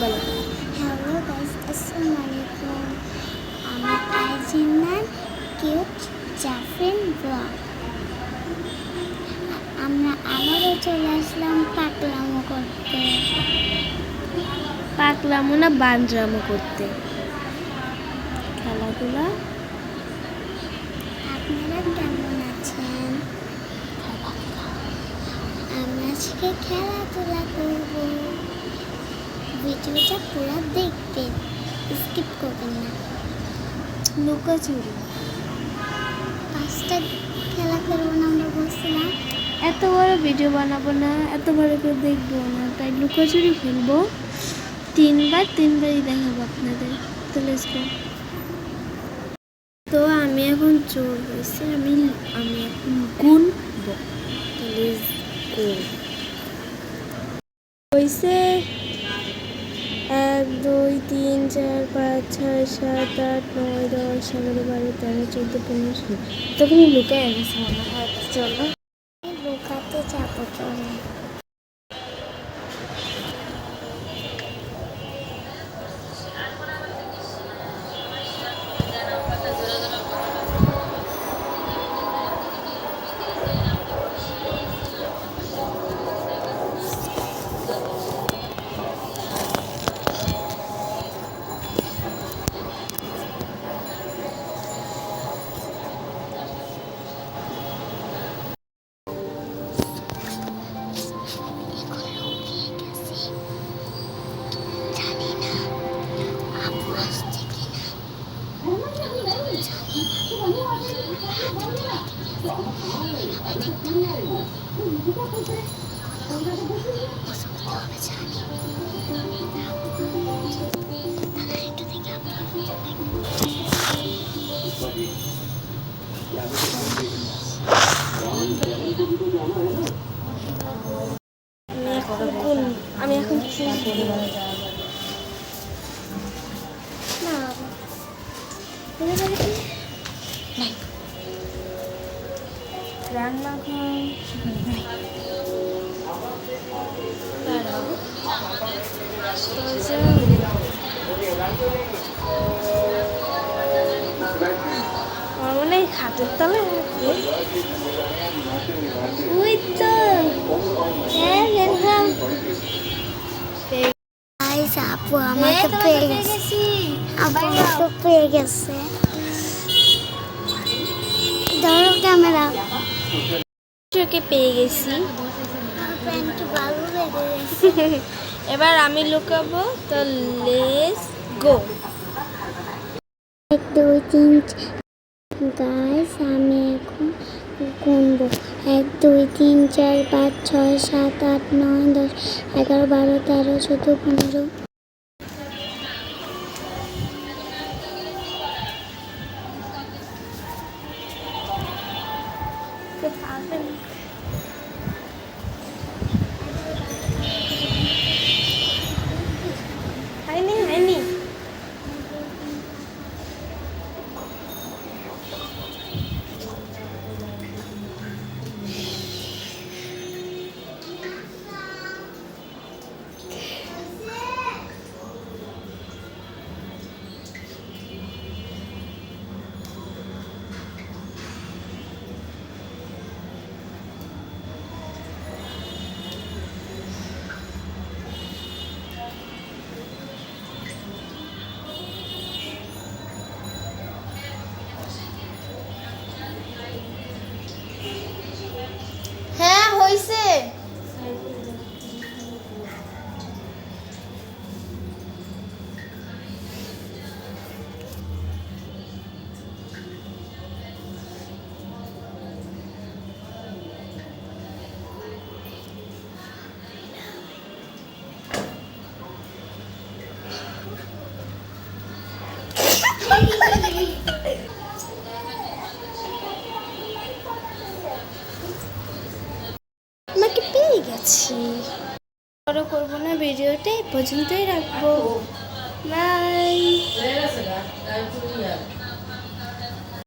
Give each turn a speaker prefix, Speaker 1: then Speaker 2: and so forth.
Speaker 1: বলো।
Speaker 2: Hello guys, আসসালামু আলাইকুম। আমি আইজিনার কিউট জাফরিন ব্লগ। আমরা আবারও চলে আসলাম পাগলামো করতে।
Speaker 1: পাগলামো না বানরামো করতে। খেলাধুলা।
Speaker 2: আপনারা কেমন আছেন? আমরা আজকে খেলাধুলা করব। ভিডিওটা পুরো দেখবেন, স্কিপ করবেন না।
Speaker 1: লুকোচুরি।
Speaker 2: 5টা খেলা করবো না আমরা বলছিলাম।
Speaker 1: এত বড় ভিডিও বানাবো না, এত বড় কেউ দেখবো না, তাই লুকোচুরি খেলবো। তিনবারই দেখাবো আপনাদের। তো লেটস গো। তো আমি এখন চোর হয়েছি, আমি এখন গুনবো। তো লেটস গো। হয়েছে 1 2 3 4 5 6 7 8 9 10 11 12 13 14 15 16। তখন লুকায় গেছে মনে হয়। চলো
Speaker 2: লুকাতে যাবো চলে।
Speaker 1: আমি এখন রান্না আমার মনে হয় খাটের তলায় ওই তো। হ্যাঁ দেখলাম।
Speaker 2: গাইস, আপু আমাকে পেয়ে গেছে। আপু আমাকে পেয়ে গেছে। ধরো ক্যামেরা।
Speaker 1: ওকে পেয়ে গেছি।
Speaker 2: প্যান্ট ভালো লেগে গেছে।
Speaker 1: এবার আমি লুকাবো। তো লেটস গো।
Speaker 2: 1 2 3 গাইস, আমি এখন গুনবো। 1 2 3 4 5 6 7 8 9 10 11 12 13 14 15।
Speaker 1: হয়নি। হ্যাঁ হইছে।
Speaker 2: আমাকে পেয়ে গেছি।
Speaker 1: বড় করবো না, ভিডিওটা এই পর্যন্তই রাখবো। বাই।